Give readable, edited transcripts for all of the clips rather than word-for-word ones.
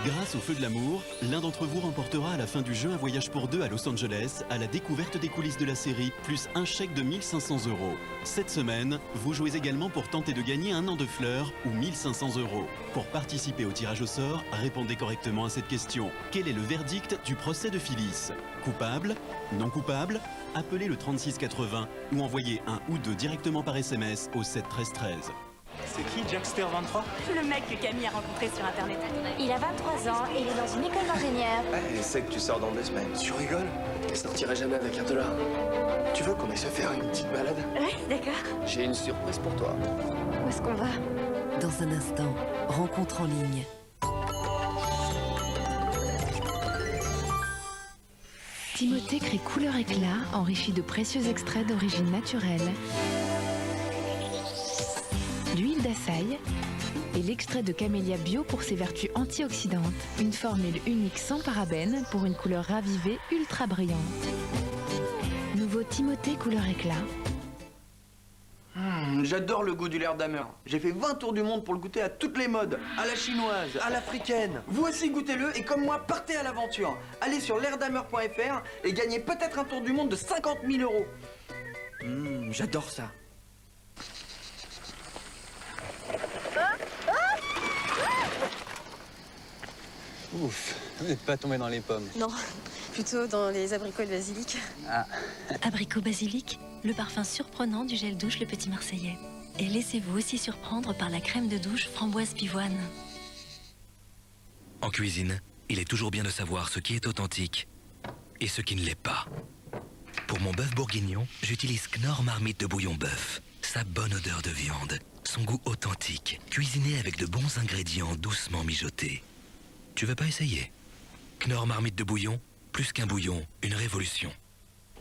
Grâce au feu de l'amour, l'un d'entre vous remportera à la fin du jeu un voyage pour deux à Los Angeles, à la découverte des coulisses de la série, plus un chèque de 1 500 €. Cette semaine, vous jouez également pour tenter de gagner un an de fleurs ou 1 500 €. Pour participer au tirage au sort, répondez correctement à cette question. Quel est le verdict du procès de Phyllis? Coupable? Non coupable? Appelez le 3680 ou envoyez un ou deux directement par SMS au 7 13 13. C'est qui Jackster 23? Le mec que Camille a rencontré sur internet. Il a 23 ans et il est dans une école d'ingénieur. Elle sait que tu sors dans 2 semaines. Tu rigoles? Elle sortira jamais avec $1. Tu veux qu'on aille se faire une petite balade? Ouais, d'accord. J'ai une surprise pour toi. Où est-ce qu'on va? Dans un instant, rencontre en ligne. Timothée crée Couleur Éclat, enrichi de précieux extraits d'origine naturelle, l'huile d'açaï et l'extrait de camélia bio pour ses vertus antioxydantes. Une formule unique sans parabènes pour une couleur ravivée ultra brillante. Nouveau Timothée Couleur Éclat. J'adore le goût du Leerdammer. J'ai fait 20 tours du monde pour le goûter à toutes les modes. À la chinoise, à l'africaine. Vous aussi goûtez-le et comme moi, partez à l'aventure. Allez sur leerdammer.fr et gagnez peut-être un tour du monde de 50 000 €. J'adore ça. Ouf, vous n'êtes pas tombé dans les pommes. Non, plutôt dans les abricots de basilic. Ah. Abricot basilic, le parfum surprenant du gel douche Le Petit Marseillais. Et laissez-vous aussi surprendre par la crème de douche framboise pivoine. En cuisine, il est toujours bien de savoir ce qui est authentique et ce qui ne l'est pas. Pour mon bœuf bourguignon, j'utilise Knorr Marmite de bouillon bœuf. Sa bonne odeur de viande, son goût authentique, cuisiné avec de bons ingrédients doucement mijotés. Tu veux pas essayer? Knorr Marmite de bouillon, plus qu'un bouillon, une révolution.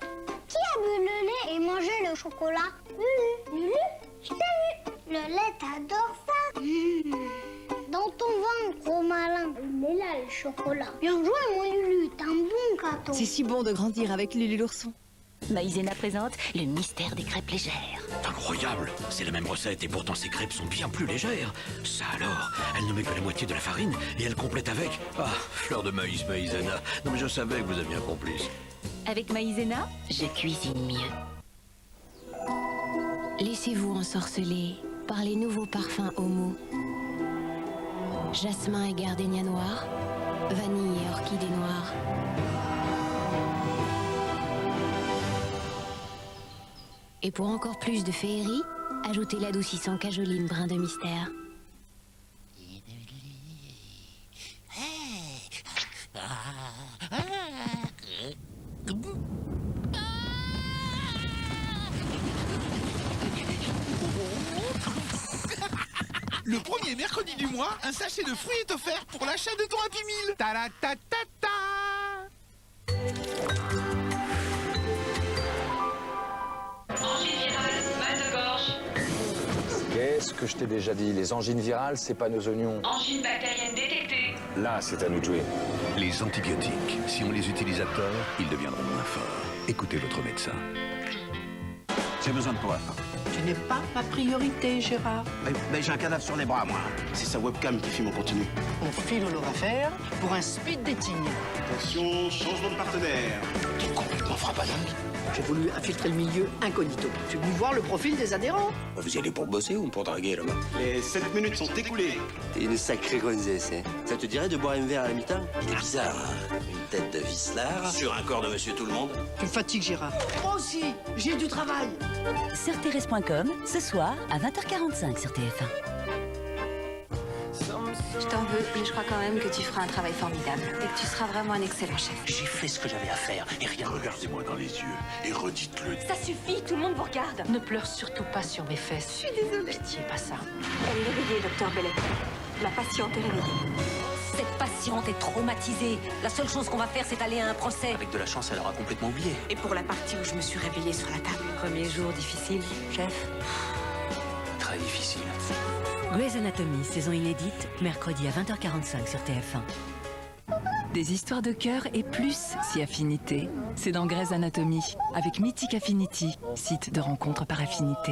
Qui a bu le lait et mangé le chocolat? Lulu. Lulu, je t'ai vu. Le lait, t'adores ça. Dans ton ventre, gros malin. Il est là, le chocolat. Bien joué, mon Lulu. T'es un bon gâteau. C'est si bon de grandir avec Lulu l'ourson. Maïzena présente le mystère des crêpes légères. Incroyable, c'est la même recette et pourtant ces crêpes sont bien plus légères. Ça alors, elle ne met que la moitié de la farine et elle complète avec... Ah, fleur de maïs Maïzena. Non mais je savais que vous aviez un complice. Avec Maïzena, je cuisine mieux. Laissez-vous ensorceler par les nouveaux parfums Homo. Jasmin et gardénia noir, vanille et orchidée noire. Et pour encore plus de féerie, ajoutez l'adoucissant cajoline brin de mystère. Le premier mercredi du mois, un sachet de fruits est offert pour l'achat de ton Happy Meal. Ta-la-ta-ta-ta. Qu'est-ce que je t'ai déjà dit? Les angines virales, c'est pas nos oignons. Angine bactérienne détectée. Là, c'est à nous de jouer. Les antibiotiques, si on les utilise à tort, ils deviendront moins forts. Écoutez votre médecin. J'ai besoin de toi. Tu n'es pas ma priorité, Gérard. Mais j'ai un cadavre sur les bras, moi. C'est sa webcam qui filme en continu. On file au affaire pour un speed dating. Attention, changement de partenaire. Tu es complètement frappadingue. J'ai voulu infiltrer le milieu incognito. J'ai voulu voir le profil des adhérents. Vous y allez pour bosser ou pour draguer, là-bas? Les 7 minutes sont écoulées. T'es une sacrée gonzesse, hein. Ça te dirait de boire un verre à la mi-temps? Il est bizarre, hein. Une tête de vicelard. Sur un corps de monsieur tout le monde. Tu me fatigues, Gérard. Moi aussi, j'ai du travail. Sertérès.com, ce soir à 20h45 sur TF1. Je t'en veux, mais je crois quand même que tu feras un travail formidable et que tu seras vraiment un excellent chef. J'ai fait ce que j'avais à faire et rien. Regardez-moi dans les yeux et redites-le. Ça suffit, tout le monde vous regarde. Ne pleure surtout pas sur mes fesses. Je suis désolée. Pitié, pas ça. Elle est réveillée, docteur Bellet. La patiente est réveillée. Cette patiente est traumatisée. La seule chose qu'on va faire, c'est aller à un procès. Avec de la chance, elle aura complètement oublié. Et pour la partie où je me suis réveillée sur la table. Premier jour difficile, chef. Très difficile. Grey's Anatomy, saison inédite, mercredi à 20h45 sur TF1. Des histoires de cœur et plus si affinité. C'est dans Grey's Anatomy, avec Mythic Affinity, site de rencontre par affinité.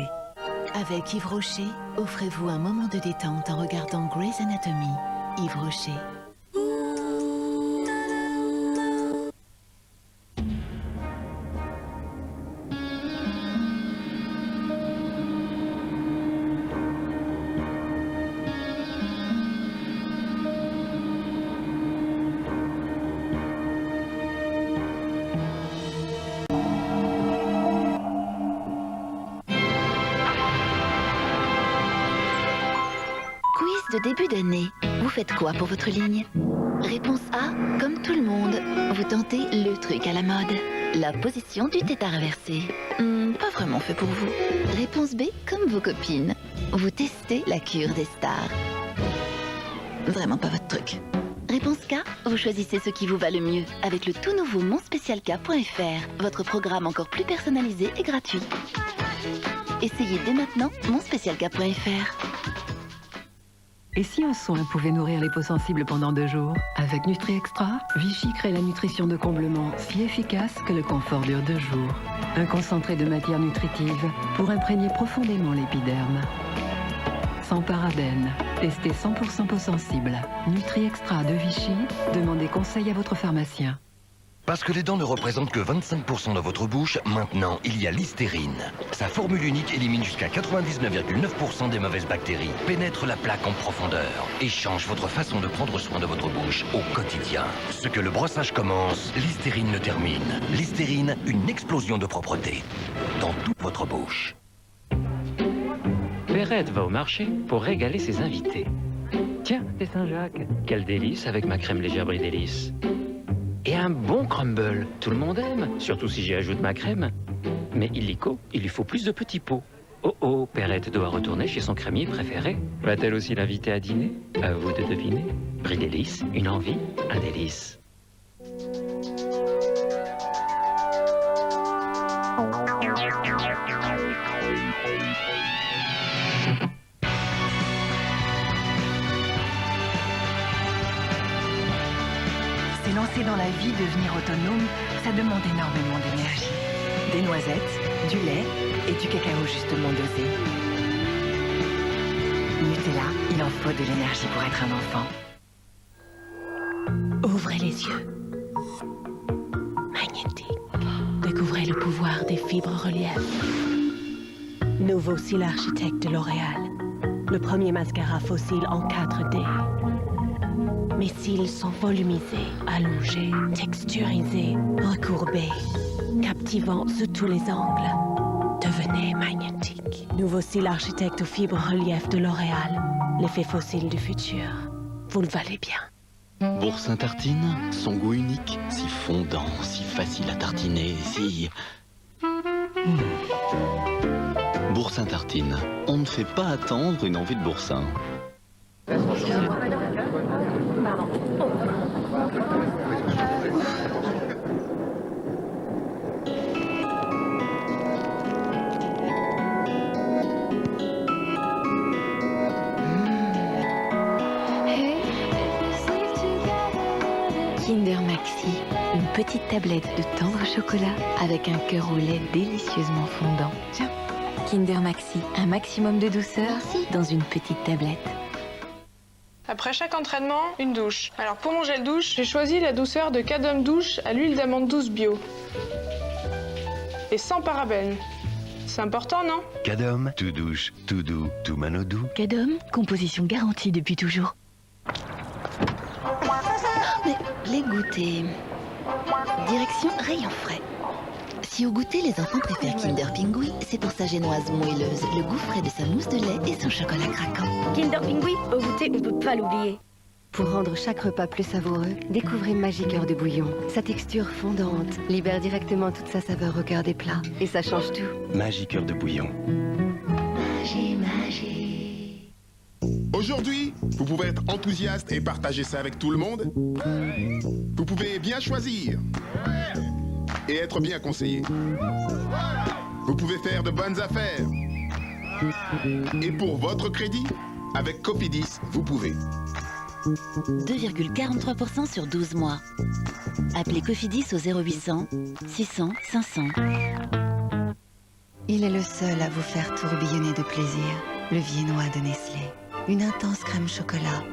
Avec Yves Rocher, offrez-vous un moment de détente en regardant Grey's Anatomy. Yves Rocher. ce début d'année, vous faites quoi pour votre ligne? Réponse A, comme tout le monde, vous tentez le truc à la mode. La position du tétard inversé. Pas vraiment fait pour vous. Réponse B, comme vos copines. Vous testez la cure des stars. Vraiment pas votre truc. Réponse K, vous choisissez ce qui vous va le mieux avec le tout nouveau monspécialk.fr, votre programme encore plus personnalisé et gratuit. Essayez dès maintenant monspécialk.fr. Et si un soin pouvait nourrir les peaux sensibles pendant 2 jours? Avec Nutri Extra, Vichy crée la nutrition de comblement si efficace que le confort dure 2 jours. Un concentré de matière nutritive pour imprégner profondément l'épiderme. Sans parabènes, testé 100% peau sensible. Nutri Extra de Vichy, demandez conseil à votre pharmacien. Parce que les dents ne représentent que 25% de votre bouche, maintenant, il y a Listerine. Sa formule unique élimine jusqu'à 99,9% des mauvaises bactéries, pénètre la plaque en profondeur et change votre façon de prendre soin de votre bouche au quotidien. Ce que le brossage commence, Listerine le termine. Listerine, une explosion de propreté dans toute votre bouche. Perrette va au marché pour régaler ses invités. Tiens, c'est Saint-Jacques. Quel délice avec ma crème légère Brie Délice. Et un bon crumble, tout le monde aime, surtout si j'y ajoute ma crème. Mais illico, il lui faut plus de petits pots. Oh oh, Perrette doit retourner chez son crémier préféré. Va-t-elle aussi l'inviter à dîner? À vous de deviner. Brie Délice, une envie, un délice. Se lancer dans la vie, devenir autonome, ça demande énormément d'énergie. Des noisettes, du lait et du cacao justement dosé. Nutella, il en faut de l'énergie pour être un enfant. Ouvrez les yeux. Magnétique. Découvrez le pouvoir des fibres relief. Nouveau cils architecte de L'Oréal. Le premier mascara fossile en 4D. Mes cils sont volumisés, allongés, texturisés, recourbés, captivants sous tous les angles. Devenez magnétique. Nouveau cils architecte aux fibres relief de L'Oréal. L'effet fossile du futur. Vous le valez bien. Boursin tartine, son goût unique, si fondant, si facile à tartiner, si... Boursin tartine, on ne fait pas attendre une envie de boursin. Kinder Maxi, une petite tablette de tendre chocolat avec un cœur au lait délicieusement fondant. Tiens, Kinder Maxi, un maximum de douceur dans une petite tablette. Après chaque entraînement, une douche. Alors pour mon gel douche, j'ai choisi la douceur de Cadom Douche à l'huile d'amande douce bio. Et sans parabènes. C'est important, non? Cadom, tout douche, tout doux, tout manodou. Cadom, composition garantie depuis toujours. Mais les goûters... Direction rayon frais. Si au goûter, les enfants préfèrent Kinder Pingui, c'est pour sa génoise moelleuse, le goût frais de sa mousse de lait et son chocolat craquant. Kinder Pingui, au goûter, on peut pas l'oublier. Pour rendre chaque repas plus savoureux, découvrez Magiqueur de bouillon. Sa texture fondante libère directement toute sa saveur au cœur des plats. Et ça change tout. Magiqueur de bouillon. Magie. Aujourd'hui, vous pouvez être enthousiaste et partager ça avec tout le monde. Vous pouvez bien choisir et être bien conseillé. Vous pouvez faire de bonnes affaires. Et pour votre crédit, avec Cofidis, vous pouvez. 2,43% sur 12 mois. Appelez Cofidis au 0800 600 500. Il est le seul à vous faire tourbillonner de plaisir. Le viennois de Nestlé. Une intense crème chocolat.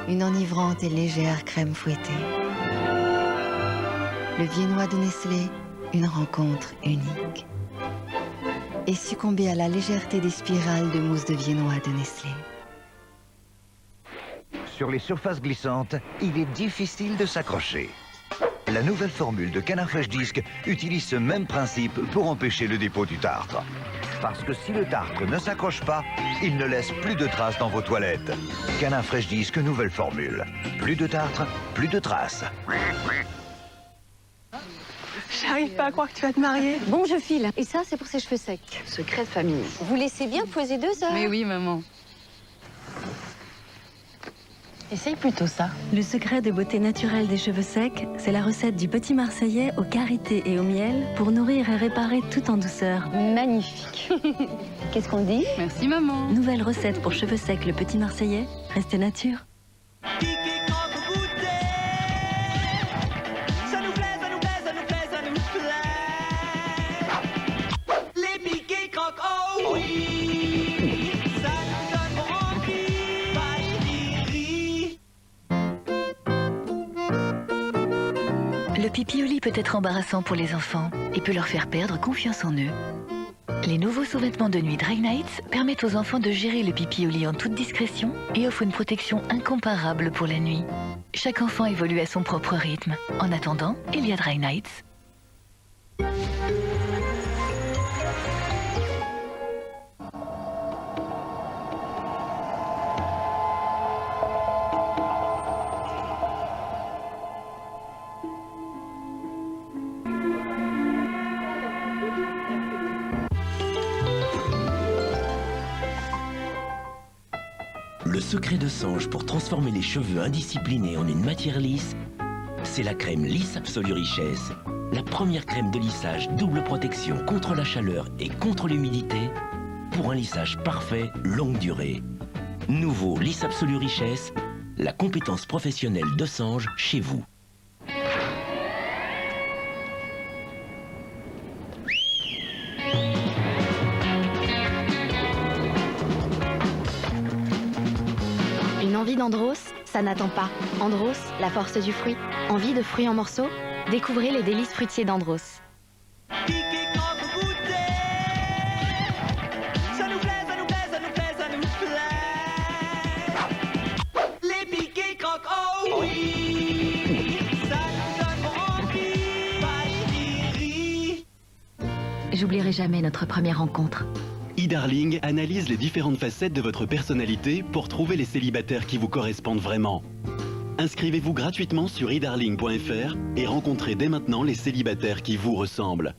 Une enivrante et légère crème fouettée. Le viennois de Nestlé, une rencontre unique. Et succombez à la légèreté des spirales de mousse de viennois de Nestlé. Sur les surfaces glissantes, il est difficile de s'accrocher. La nouvelle formule de Canard Fresh Disc utilise ce même principe pour empêcher le dépôt du tartre. Parce que si le tartre ne s'accroche pas, il ne laisse plus de traces dans vos toilettes. Canin Fraîche Disque, nouvelle formule. Plus de tartre, plus de traces. J'arrive pas à croire que tu vas te marier. Bon, je file. Et ça, c'est pour ses cheveux secs. Secret de famille. Vous laissez bien poser 2 heures. Mais oui, maman. Essaye plutôt ça. Le secret de beauté naturelle des cheveux secs, c'est la recette du petit Marseillais au karité et au miel pour nourrir et réparer tout en douceur. Magnifique. Qu'est-ce qu'on dit? Merci, maman. Nouvelle recette pour cheveux secs, le petit Marseillais. Restez nature. Le pipi au lit peut être embarrassant pour les enfants et peut leur faire perdre confiance en eux. Les nouveaux sous-vêtements de nuit Dry Nights permettent aux enfants de gérer le pipi au lit en toute discrétion et offrent une protection incomparable pour la nuit. Chaque enfant évolue à son propre rythme. En attendant, il y a Dry Nights. Le secret de Sange pour transformer les cheveux indisciplinés en une matière lisse, c'est la crème Lisse Absolue Richesse. La première crème de lissage double protection contre la chaleur et contre l'humidité pour un lissage parfait longue durée. Nouveau Lisse Absolue Richesse, la compétence professionnelle de Sange chez vous. Une envie d'Andros, ça n'attend pas. Andros, la force du fruit. Envie de fruits en morceaux? Découvrez les délices fruitiers d'Andros. Les piquets croquent, oh oui, ça nous donne envie. J'oublierai jamais notre première rencontre. eDarling analyse les différentes facettes de votre personnalité pour trouver les célibataires qui vous correspondent vraiment. Inscrivez-vous gratuitement sur eDarling.fr et rencontrez dès maintenant les célibataires qui vous ressemblent.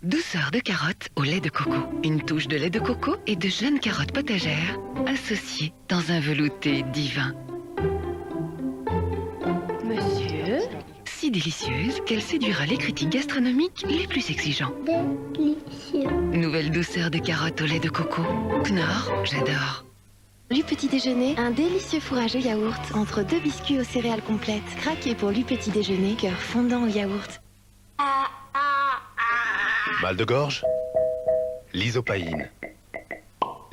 Douceur de carottes au lait de coco. Une touche de lait de coco et de jeunes carottes potagères associées dans un velouté divin. Monsieur? Si délicieuse qu'elle séduira les critiques gastronomiques les plus exigeants. Délicieux. Nouvelle douceur de carottes au lait de coco. Knorr, j'adore. Lu Petit Déjeuner, un délicieux fourrage au yaourt entre 2 biscuits aux céréales complètes. Craquez pour Lu Petit Déjeuner, cœur fondant au yaourt. Mal de gorge? L'isopaïne.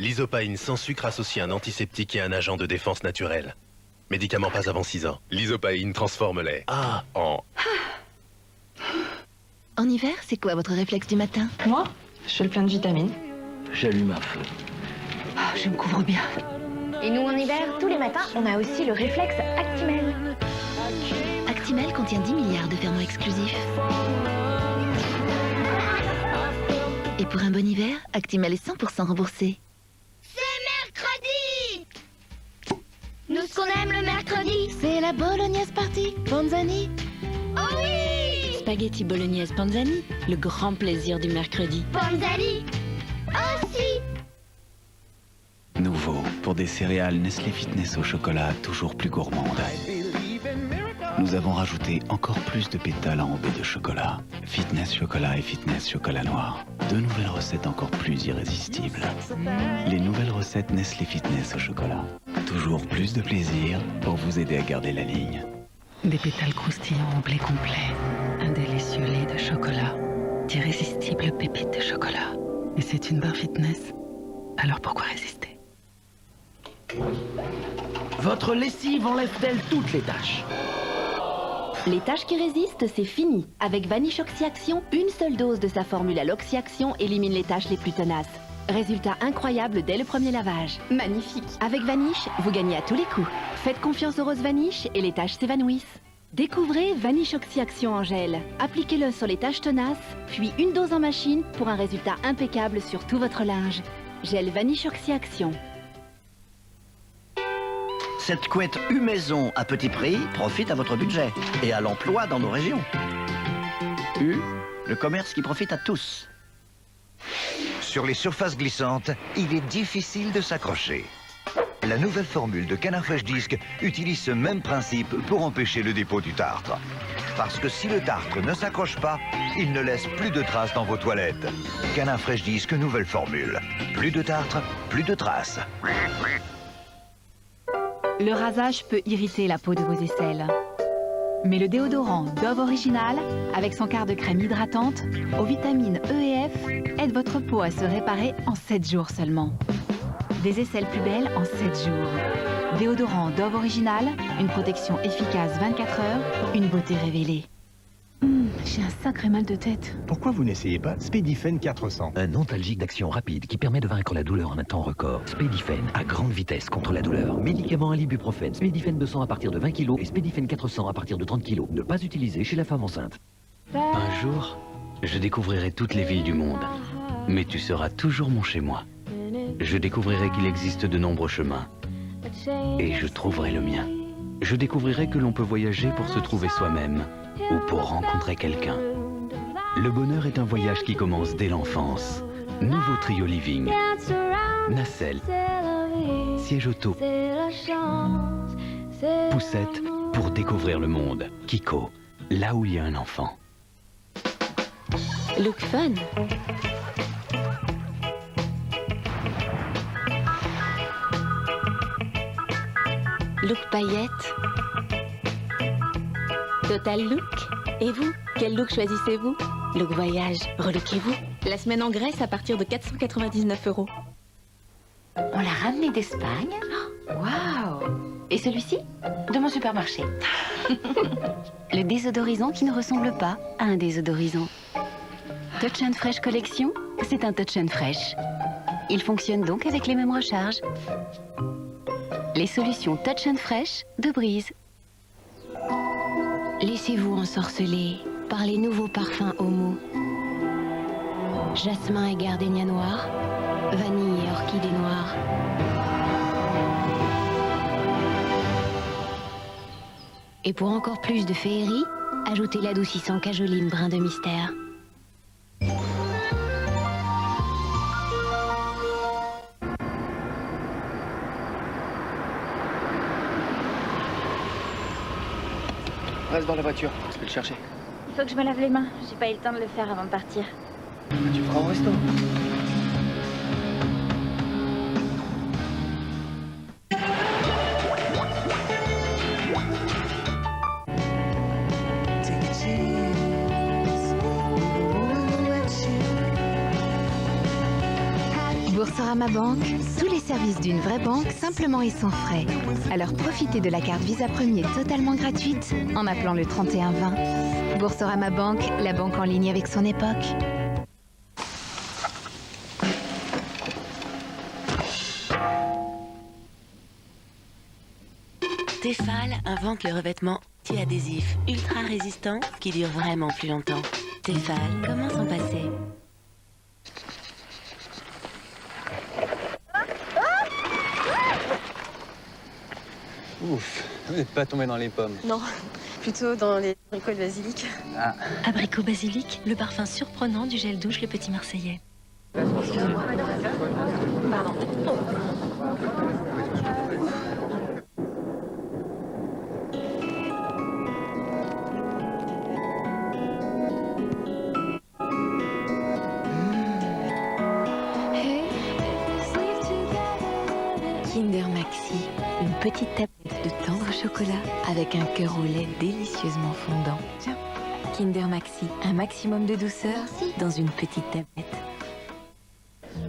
L'isopaïne sans sucre associé à un antiseptique et un agent de défense naturelle. Médicament pas avant 6 ans. L'isopaïne transforme les A en... En hiver, c'est quoi votre réflexe du matin? Moi, je fais le plein de vitamines. J'allume un feu. Je me couvre bien. Et nous, en hiver, tous les matins, on a aussi le réflexe Actimel. Actimel contient 10 milliards de ferments exclusifs. Et pour un bon hiver, Actimel est 100% remboursé. Nous, ce qu'on aime le mercredi, c'est la bolognaise party, Panzani. Oh oui! Spaghetti bolognaise Panzani, le grand plaisir du mercredi. Panzani aussi! Nouveau, pour des céréales Nestlé Fitness au chocolat toujours plus gourmandes. Nous avons rajouté encore plus de pétales enrobés de chocolat. Fitness chocolat et Fitness chocolat noir. 2 nouvelles recettes encore plus irrésistibles. Les nouvelles recettes Nestlé Fitness au chocolat. Toujours plus de plaisir pour vous aider à garder la ligne. Des pétales croustillants au blé complet. Un délicieux lait de chocolat. D'irrésistibles pépites de chocolat. Et c'est une barre fitness. Alors pourquoi résister? Votre lessive enlève-t-elle toutes les taches? Les taches qui résistent, c'est fini. Avec Vanish Oxy-Action, une seule dose de sa formule à l'Oxy-Action élimine les taches les plus tenaces. Résultat incroyable dès le premier lavage. Magnifique. Avec Vanish, vous gagnez à tous les coups. Faites confiance aux roses Vanish et les taches s'évanouissent. Découvrez Vanish Oxyaction en gel. Appliquez-le sur les taches tenaces, puis une dose en machine pour un résultat impeccable sur tout votre linge. Gel Vanish Oxyaction. Cette couette U-Maison à petit prix profite à votre budget et à l'emploi dans nos régions. U, le commerce qui profite à tous. Sur les surfaces glissantes, il est difficile de s'accrocher. La nouvelle formule de Canard Fresh Disc utilise ce même principe pour empêcher le dépôt du tartre. Parce que si le tartre ne s'accroche pas, il ne laisse plus de traces dans vos toilettes. Canard Fresh Disc, nouvelle formule. Plus de tartre, plus de traces. Le rasage peut irriter la peau de vos aisselles. Mais le déodorant Dove Original, avec son quart de crème hydratante, aux vitamines E et F, aide votre peau à se réparer en 7 jours seulement. Des aisselles plus belles en 7 jours. Déodorant Dove Original, une protection efficace 24 heures, une beauté révélée. J'ai un sacré mal de tête. Pourquoi vous n'essayez pas Spedifen 400? Un antalgique d'action rapide qui permet de vaincre la douleur en un temps record. Spedifen, à grande vitesse contre la douleur. Médicament à l'ibuprofène. Spedifen 200 à partir de 20 kg et Spedifen 400 à partir de 30 kg. Ne pas utiliser chez la femme enceinte. Un jour, je découvrirai toutes les villes du monde. Mais tu seras toujours mon chez-moi. Je découvrirai qu'il existe de nombreux chemins. Et je trouverai le mien. Je découvrirai que l'on peut voyager pour se trouver soi-même ou pour rencontrer quelqu'un. Le bonheur est un voyage qui commence dès l'enfance. Nouveau trio living. Nacelle. Siège auto. Poussette pour découvrir le monde. Kiko, là où il y a un enfant. Look fun. Look paillette. Total Look. Et vous, quel look choisissez-vous? Look voyage, relookez-vous. La semaine en Grèce à partir de 499 €. On l'a ramené d'Espagne. Waouh! Et celui-ci? De mon supermarché. Le désodorisant qui ne ressemble pas à un désodorisant. Touch and Fresh Collection, c'est un Touch and Fresh. Il fonctionne donc avec les mêmes recharges. Les solutions Touch and Fresh de Breeze. Laissez-vous ensorceler par les nouveaux parfums Homo. Jasmin et gardénia noir, vanille et orchidée noire. Et pour encore plus de féerie, ajoutez l'adoucissant cajoline brin de mystère. Reste dans la voiture, je vais le chercher. Il faut que je me lave les mains. J'ai pas eu le temps de le faire avant de partir. Tu feras au resto. Boursorama Banque, tous les services d'une vraie banque simplement et sans frais. Alors profitez de la carte Visa Premier totalement gratuite en appelant le 3120. Boursorama Banque, la banque en ligne avec son époque. Tefal invente le revêtement anti-adhésif ultra résistant qui dure vraiment plus longtemps. Tefal, comment s'en passer? Ouf, vous n'êtes pas tombé dans les pommes. Non, plutôt dans les abricots de basilic. Ah. Abricot basilic, le parfum surprenant du gel douche Le Petit Marseillais. Pardon. Kinder Maxi, une petite tablette de tendre chocolat avec un cœur au lait délicieusement fondant. Tiens, Kinder Maxi, un maximum de douceur dans une petite tablette.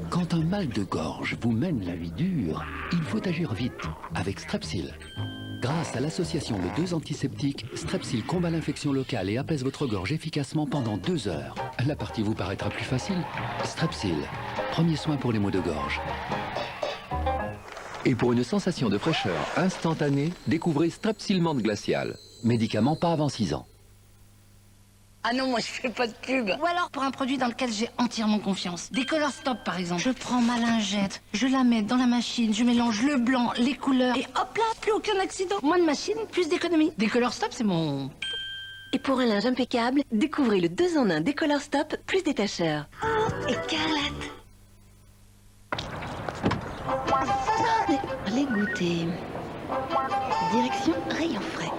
Quand un mal de gorge vous mène la vie dure, il faut agir vite avec Strepsil. Grâce à l'association de 2 antiseptiques, Strepsil combat l'infection locale et apaise votre gorge efficacement pendant 2 heures. La partie vous paraîtra plus facile. Strepsil, premier soin pour les maux de gorge. Et pour une sensation de fraîcheur instantanée, découvrez Strepsil menthe glaciale. Médicament pas avant 6 ans. Ah non, moi je fais pas de pub. Ou alors pour un produit dans lequel j'ai entièrement confiance. Des Color Stop par exemple. Je prends ma lingette, je la mets dans la machine, je mélange le blanc, les couleurs et hop là, plus aucun accident. Moins de machine, plus d'économie. Des Color Stop, c'est mon... Et pour un linge impeccable, découvrez le 2 en 1 des Color Stop plus détacheur. Oh, écarlate. Les goûters. Direction rayon frais.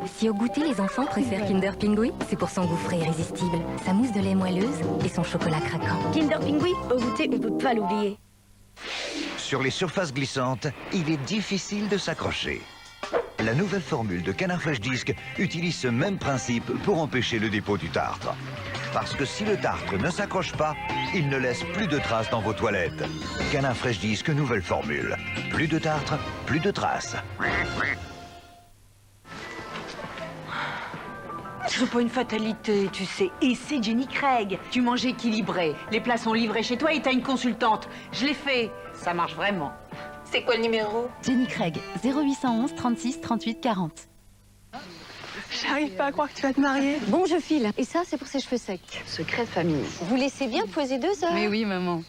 Si au goûter, les enfants préfèrent Kinder Pingui, c'est pour son goût frais irrésistible, sa mousse de lait moelleuse et son chocolat craquant. Kinder Pingui, au goûter, on peut pas l'oublier. Sur les surfaces glissantes, il est difficile de s'accrocher. La nouvelle formule de Canard Fresh Disc utilise ce même principe pour empêcher le dépôt du tartre. Parce que si le tartre ne s'accroche pas, il ne laisse plus de traces dans vos toilettes. Canard Fresh Disc, nouvelle formule. Plus de tartre, plus de traces. C'est pas une fatalité, tu sais. Et c'est Jenny Craig. Tu manges équilibré. Les plats sont livrés chez toi et t'as une consultante. Je l'ai fait. Ça marche vraiment. C'est quoi le numéro? Jenny Craig, 0811 36 38 40. J'arrive pas à croire que tu vas te marier. Bon, je file. Et ça, c'est pour ses cheveux secs. Secret de famille. Vous laissez bien poser 2 heures. Mais oui, maman.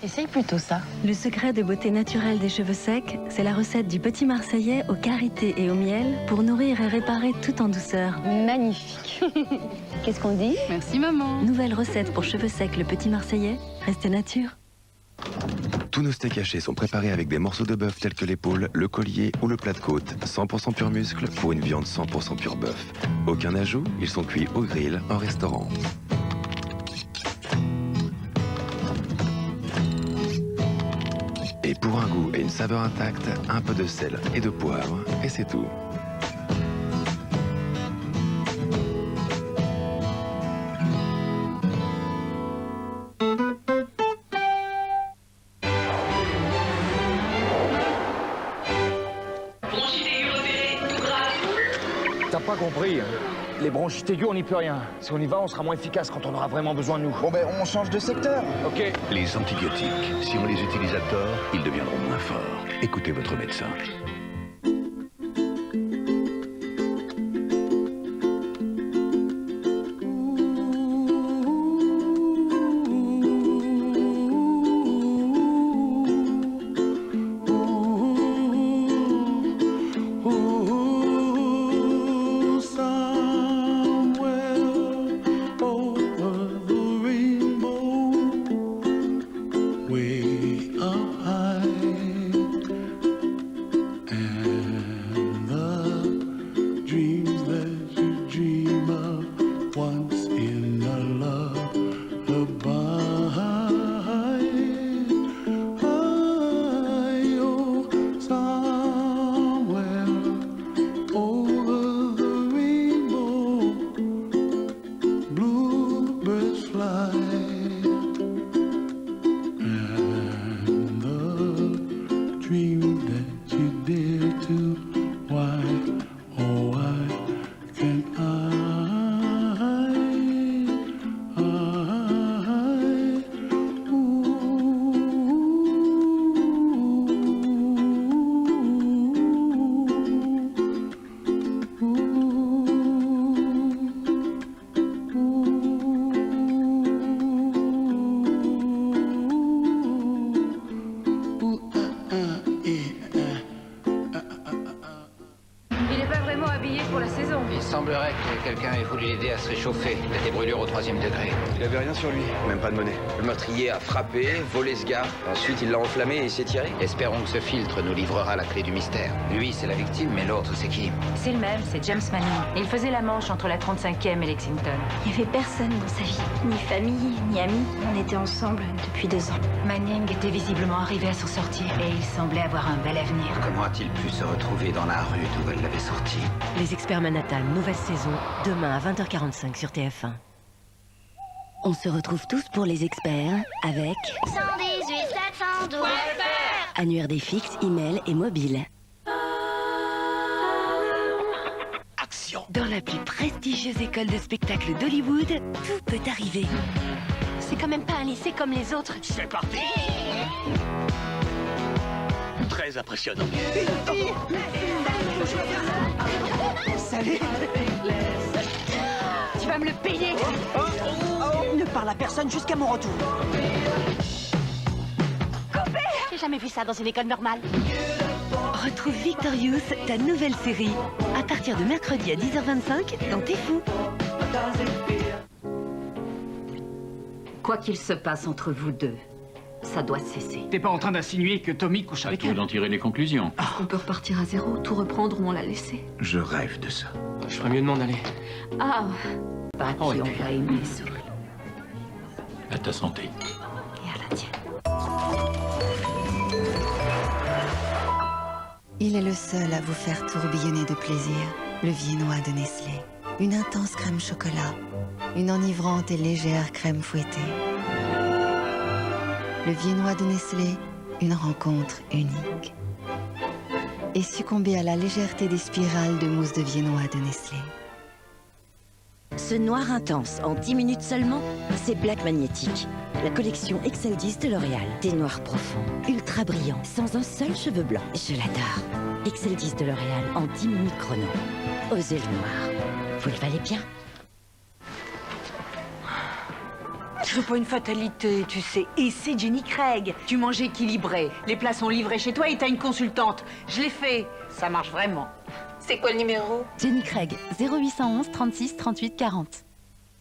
Essaye plutôt ça. Le secret de beauté naturelle des cheveux secs, c'est la recette du petit Marseillais au karité et au miel pour nourrir et réparer tout en douceur. Magnifique. Qu'est-ce qu'on dit? Merci, maman. Nouvelle recette pour cheveux secs le petit Marseillais, restez nature. Tous nos steaks hachés sont préparés avec des morceaux de bœuf tels que l'épaule, le collier ou le plat de côte. 100% pur muscle pour une viande 100% pur bœuf. Aucun ajout, ils sont cuits au grill en restaurant. Et pour un goût et une saveur intacte, un peu de sel et de poivre, et c'est tout. T'as pas compris, hein. Les bronchites aiguës, on n'y peut rien. Si on y va, on sera moins efficace quand on aura vraiment besoin de nous. Bon ben, on change de secteur. Ok. Les antibiotiques, si on les utilise à tort, ils deviendront moins forts. Écoutez votre médecin. Quelqu'un ait voulu l'aider à se réchauffer. Il a des brûlures au 3e degré. Il avait rien sur lui, même pas de monnaie. Le meurtrier a frappé, volé ce gars. Ensuite, il l'a enflammé et il s'est tiré. Espérons que ce filtre nous livrera la clé du mystère. Lui, c'est la victime, mais l'autre, c'est qui? C'est le même, c'est James Manning. Il faisait la manche entre la 35e et Lexington. Il n'y avait personne dans sa vie. Ni famille, ni amis. On était ensemble depuis 2 ans. Manning était visiblement arrivé à s'en sortir et il semblait avoir un bel avenir. Comment a-t-il pu se retrouver dans la rue d'où elle l'avait sorti? Les Experts Manhattan, nouvelle saison, demain à 20h45 sur TF1. On se retrouve tous pour les experts avec 118 712. annuaire des fixes, email et mobile. Action. Dans la plus prestigieuse école de spectacle d'Hollywood, tout peut arriver. C'est quand même pas un lycée comme les autres. C'est parti. Très impressionnant. Salut. Tu vas me le payer. Ne parle à personne jusqu'à mon retour. Coupé! J'ai jamais vu ça dans une école normale. Retrouve Victorious, ta nouvelle série, à partir de mercredi à 10h25 dans T'es fou. Quoi qu'il se passe entre vous deux, ça doit cesser. T'es pas en train d'insinuer que Tommy couche avec elle? d'en tirer les conclusions. On peut repartir à zéro, tout reprendre où on l'a laissé. Je rêve de ça. Je ferais mieux de m'en aller. Ah, pas qui on va aimer, Saul. À ta santé. Et à la tienne. Il est le seul à vous faire tourbillonner de plaisir, le viennois de Nestlé. Une intense crème chocolat, une enivrante et légère crème fouettée. Le viennois de Nestlé, une rencontre unique. Et succombez à la légèreté des spirales de mousse de viennois de Nestlé. Ce noir intense, en 10 minutes seulement, c'est Black Magnétique. La collection Excel 10 de L'Oréal. Des noirs profonds, ultra brillants, sans un seul cheveu blanc. Je l'adore. Excel 10 de L'Oréal en 10 minutes chrono. Osez le noir. Vous le valez bien. Je veux pas une fatalité, tu sais. Et c'est Jenny Craig. Tu manges équilibré. Les plats sont livrés chez toi et t'as une consultante. Je l'ai fait. Ça marche vraiment. C'est quoi le numéro? Jenny Craig, 0811 36 38 40.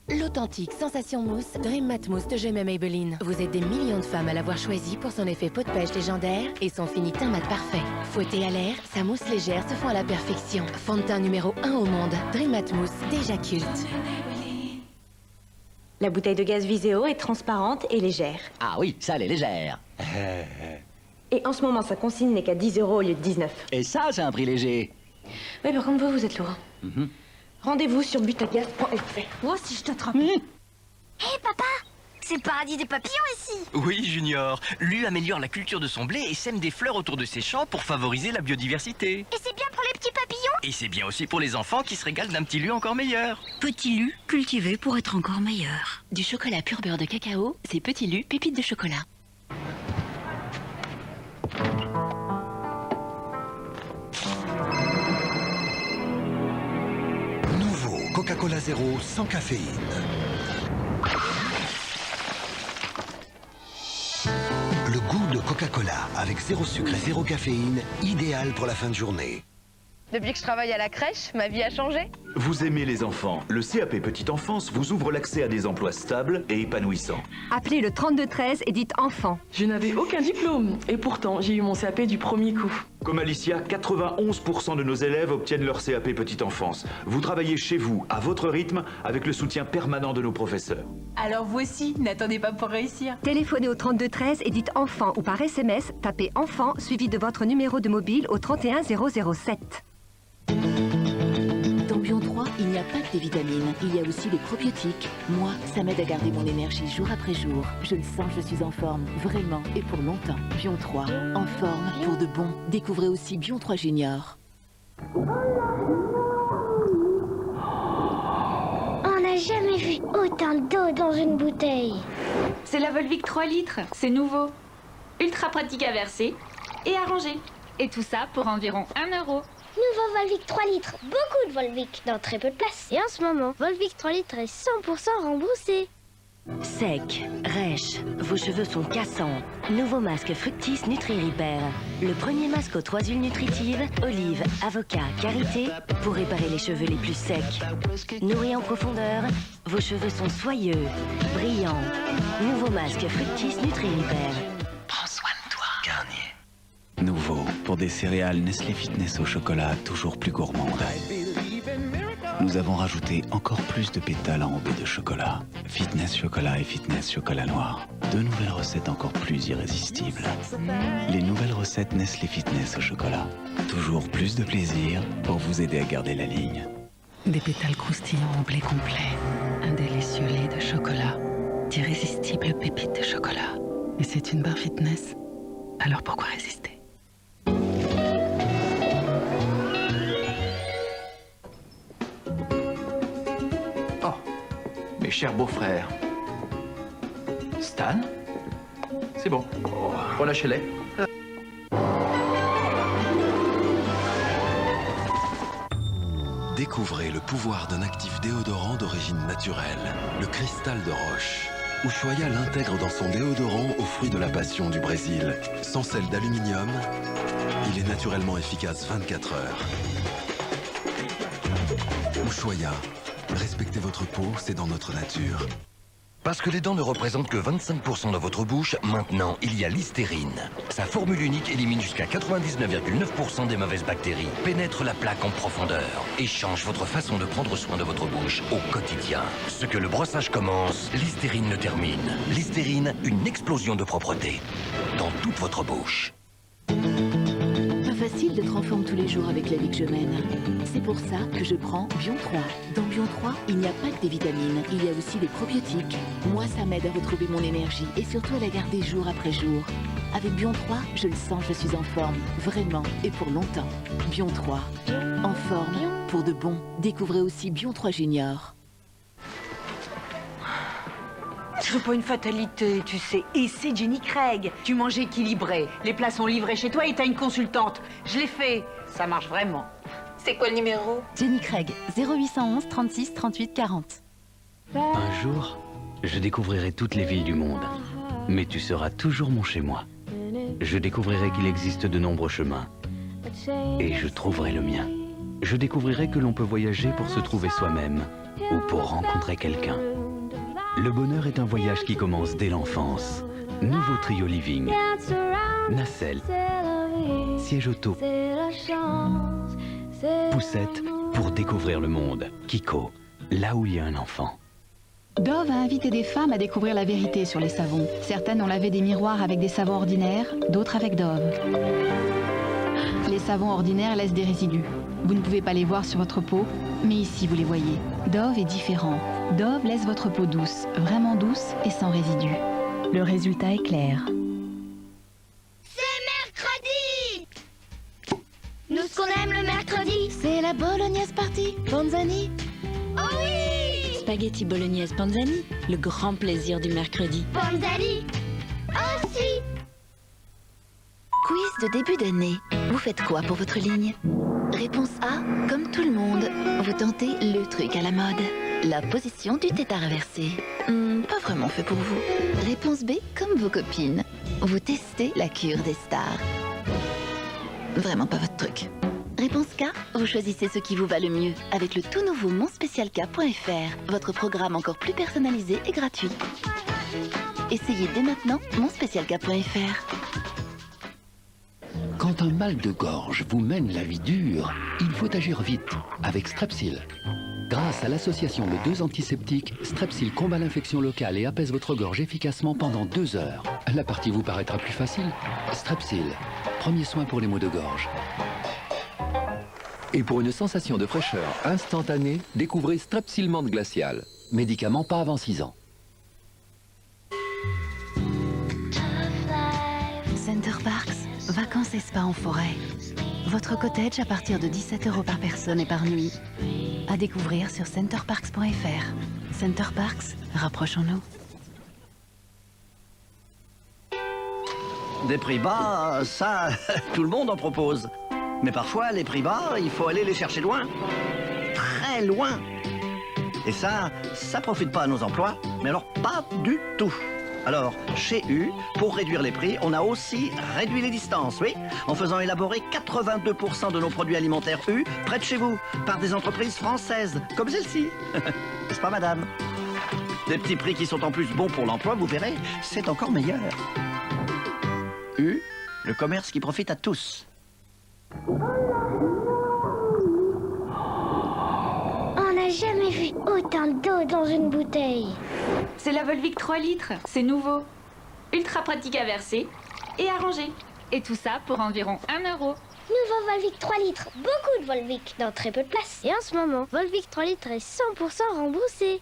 L'authentique sensation mousse Dream Matte Mousse de Gemma Maybelline. Vous êtes des millions de femmes à l'avoir choisi pour son effet peau de pêche légendaire et son fini teint mat parfait. Fouetté à l'air, sa mousse légère se fond à la perfection. Fond de teint numéro 1 au monde, Dream Matte Mousse, déjà culte. La bouteille de gaz Viséo est transparente et légère. Ah oui, ça, elle est légère. Et en ce moment, sa consigne n'est qu'à 10 € au lieu de 19. Et ça, c'est un prix léger. Oui, par contre, vous êtes lourd. Rendez-vous sur butagaz.fr. Oh, si je t'attrape. Hé, papa! C'est le paradis des papillons ici! Oui, Junior. Lui améliore la culture de son blé et sème des fleurs autour de ses champs pour favoriser la biodiversité. Et c'est bien pour les petits papillons? Et c'est bien aussi pour les enfants qui se régalent d'un petit lu encore meilleur. Petit lu, cultivé pour être encore meilleur. Du chocolat pur beurre de cacao, c'est Petit Lu, pépites de chocolat. Nouveau Coca-Cola Zéro sans caféine. Le goût de Coca-Cola avec zéro sucre et zéro caféine, idéal pour la fin de journée. Depuis que je travaille à la crèche, ma vie a changé. Vous aimez les enfants. Le CAP Petite Enfance vous ouvre l'accès à des emplois stables et épanouissants. Appelez le 3213 et dites enfant. Je n'avais aucun diplôme et pourtant j'ai eu mon CAP du premier coup. Comme Alicia, 91% de nos élèves obtiennent leur CAP Petite Enfance. Vous travaillez chez vous, à votre rythme, avec le soutien permanent de nos professeurs. Alors vous aussi, n'attendez pas pour réussir. Téléphonez au 3213 et dites enfant ou par SMS, tapez enfant suivi de votre numéro de mobile au 31007. Dans Bion 3, il n'y a pas que des vitamines, il y a aussi des probiotiques. Moi, ça m'aide à garder mon énergie jour après jour. Je le sens, je suis en forme, vraiment, et pour longtemps. Bion 3, en forme, pour de bon. Découvrez aussi Bion 3 Junior. On n'a jamais vu autant d'eau dans une bouteille. C'est la Volvic 3 litres, c'est nouveau. Ultra pratique à verser et à ranger. Et tout ça pour environ 1 €. Nouveau Volvic 3 litres. Beaucoup de Volvic dans très peu de place. Et en ce moment, Volvic 3 litres est 100% remboursé. Sec, rêche, vos cheveux sont cassants. Nouveau masque Fructis Nutri Repair. Le premier masque aux 3 huiles nutritives, olive, avocat, karité, pour réparer les cheveux les plus secs. Nourris en profondeur, vos cheveux sont soyeux, brillants. Nouveau masque Fructis Nutri Repair. Prends soin de toi. Garnier. Nouveau, pour des céréales Nestlé Fitness au chocolat toujours plus gourmandes. Nous avons rajouté encore plus de pétales en enrobés de chocolat. Fitness chocolat et Fitness chocolat noir. 2 nouvelles recettes encore plus irrésistibles. Les nouvelles recettes Nestlé Fitness au chocolat. Toujours plus de plaisir pour vous aider à garder la ligne. Des pétales croustillants au blé complet. Un délicieux lait de chocolat. D'irrésistibles pépites de chocolat. Et c'est une barre fitness. Alors pourquoi résister? Mes chers beaux-frères, Ethan? C'est bon. Relâchez-les. Découvrez le pouvoir d'un actif déodorant d'origine naturelle, le cristal de roche. Ushuaïa l'intègre dans son déodorant aux fruits de la passion du Brésil. Sans sel d'aluminium, il est naturellement efficace 24 heures. Ushuaïa, respectez votre peau, c'est dans notre nature. Parce que les dents ne représentent que 25% de votre bouche, maintenant il y a Listerine. Sa formule unique élimine jusqu'à 99,9% des mauvaises bactéries, pénètre la plaque en profondeur et change votre façon de prendre soin de votre bouche au quotidien. Ce que le brossage commence, Listerine le termine. Listerine, une explosion de propreté dans toute votre bouche. Pas facile d'être en forme tous les jours avec la vie que je mène. C'est pour ça que je prends Bion 3. Dans Bion 3, il n'y a pas que des vitamines, il y a aussi des probiotiques. Moi, ça m'aide à retrouver mon énergie et surtout à la garder jour après jour. Avec Bion 3, je le sens, je suis en forme, vraiment, et pour longtemps. Bion 3, en forme, pour de bon. Découvrez aussi Bion 3 Junior. C'est pas une fatalité, tu sais. Et c'est Jenny Craig. Tu manges équilibré. Les plats sont livrés chez toi et t'as une consultante. Je l'ai fait. Ça marche vraiment. C'est quoi le numéro? Jenny Craig, 0811 36 38 40. Un jour, je découvrirai toutes les villes du monde. Mais tu seras toujours mon chez-moi. Je découvrirai qu'il existe de nombreux chemins. Et je trouverai le mien. Je découvrirai que l'on peut voyager pour se trouver soi-même ou pour rencontrer quelqu'un. Le bonheur est un voyage qui commence dès l'enfance. Nouveau trio living. Nacelle. Siège auto. Poussette pour découvrir le monde. Kiko, là où il y a un enfant. Dove a invité des femmes à découvrir la vérité sur les savons. Certaines ont lavé des miroirs avec des savons ordinaires, d'autres avec Dove. Les savons ordinaires laissent des résidus. Vous ne pouvez pas les voir sur votre peau, mais ici vous les voyez. Dove est différent. Dove laisse votre peau douce, vraiment douce et sans résidus. Le résultat est clair. C'est mercredi! Nous, ce qu'on aime le mercredi, C'est la bolognaise party, Panzani. oh oui! Spaghetti bolognaise panzani, le grand plaisir du mercredi. Panzani aussi! Quiz de début d'année. Vous faites quoi pour votre ligne? Réponse A, comme tout le monde, vous tentez le truc à la mode. La position du tétard inversé. Pas vraiment fait pour vous. Réponse B, comme vos copines. Vous testez la cure des stars. Vraiment pas votre truc. Réponse K, vous choisissez ce qui vous va le mieux avec le tout nouveau monspécialk.fr, votre programme encore plus personnalisé et gratuit. Essayez dès maintenant monspécialk.fr. Quand un mal de gorge vous mène la vie dure, il faut agir vite avec Strepsil. Grâce à l'association de 2 antiseptiques, Strepsil combat l'infection locale et apaise votre gorge efficacement pendant 2 heures. La partie vous paraîtra plus facile. Strepsil, premier soin pour les maux de gorge. Et pour une sensation de fraîcheur instantanée, découvrez Strepsil menthe glaciale. Médicament pas avant 6 ans. Center Parks, vacances et spa en forêt. Votre cottage à partir de 17 € par personne et par nuit. À découvrir sur centerparks.fr. Center Parks, rapprochons-nous. Des prix bas, ça, tout le monde en propose. Mais parfois, les prix bas, il faut aller les chercher loin. Très loin. Et ça profite pas à nos emplois, mais alors pas du tout. Alors, chez U, pour réduire les prix, on a aussi réduit les distances, oui, en faisant élaborer 82% de nos produits alimentaires U près de chez vous, par des entreprises françaises, comme celle-ci. N'est-ce pas, madame? Des petits prix qui sont en plus bons pour l'emploi, vous verrez, c'est encore meilleur. U, le commerce qui profite à tous. On n'a jamais vu autant d'eau dans une bouteille. C'est la Volvic 3 litres, c'est nouveau. Ultra pratique à verser et à ranger. Et tout ça pour environ 1 €. Nouveau Volvic 3 litres, beaucoup de Volvic dans très peu de place. Et en ce moment, Volvic 3 litres est 100% remboursé.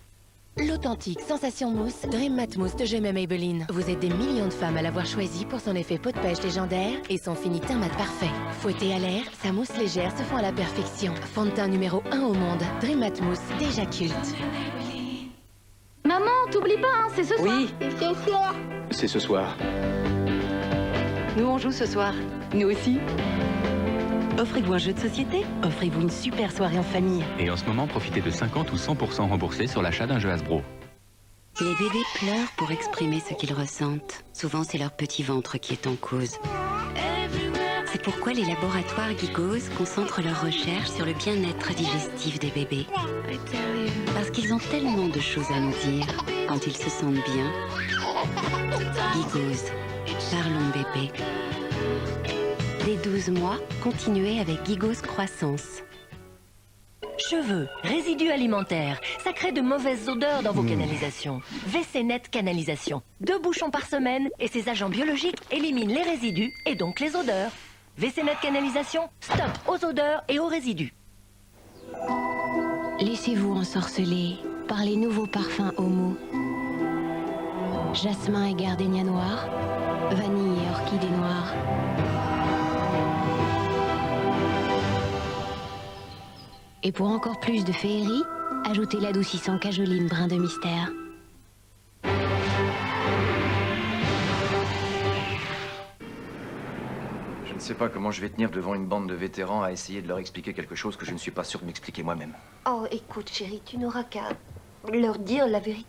L'authentique sensation mousse Dream Matte Mousse de Gemma Maybelline. Vous êtes des millions de femmes à l'avoir choisi pour son effet peau de pêche légendaire et son fini teint mat parfait. Fouetté à l'air, sa mousse légère se fond à la perfection. Fond de teint numéro 1 au monde, Dream Matte Mousse, déjà culte. Maman, tout t'oublie pas, hein, c'est ce soir. Oui. Et ce soir. C'est ce soir. Nous, on joue ce soir. Nous aussi. Offrez-vous un jeu de société. Offrez-vous une super soirée en famille. Et en ce moment, profitez de 50 ou 100% remboursés sur l'achat d'un jeu Hasbro. Les bébés pleurent pour exprimer ce qu'ils ressentent. Souvent, c'est leur petit ventre qui est en cause. C'est pourquoi les laboratoires Gigos concentrent leurs recherches sur le bien-être digestif des bébés. Parce qu'ils ont tellement de choses à nous dire quand ils se sentent bien. Gigos, parlons bébé. Dès 12 mois, continuez avec Gigos Croissance. Cheveux, résidus alimentaires, ça crée de mauvaises odeurs dans vos canalisations. WC Net Canalisation. 2 bouchons par semaine et ces agents biologiques éliminent les résidus et donc les odeurs. WC Net Canalisation, stop aux odeurs et aux résidus. Laissez-vous ensorceler par les nouveaux parfums Homo. Jasmin et gardénia noir, vanille et orchidée noire. Et pour encore plus de féerie, ajoutez l'adoucissant cajoline brin de mystère. Je ne sais pas comment je vais tenir devant une bande de vétérans à essayer de leur expliquer quelque chose que je ne suis pas sûr de m'expliquer moi-même. Oh, écoute, chérie, tu n'auras qu'à leur dire la vérité.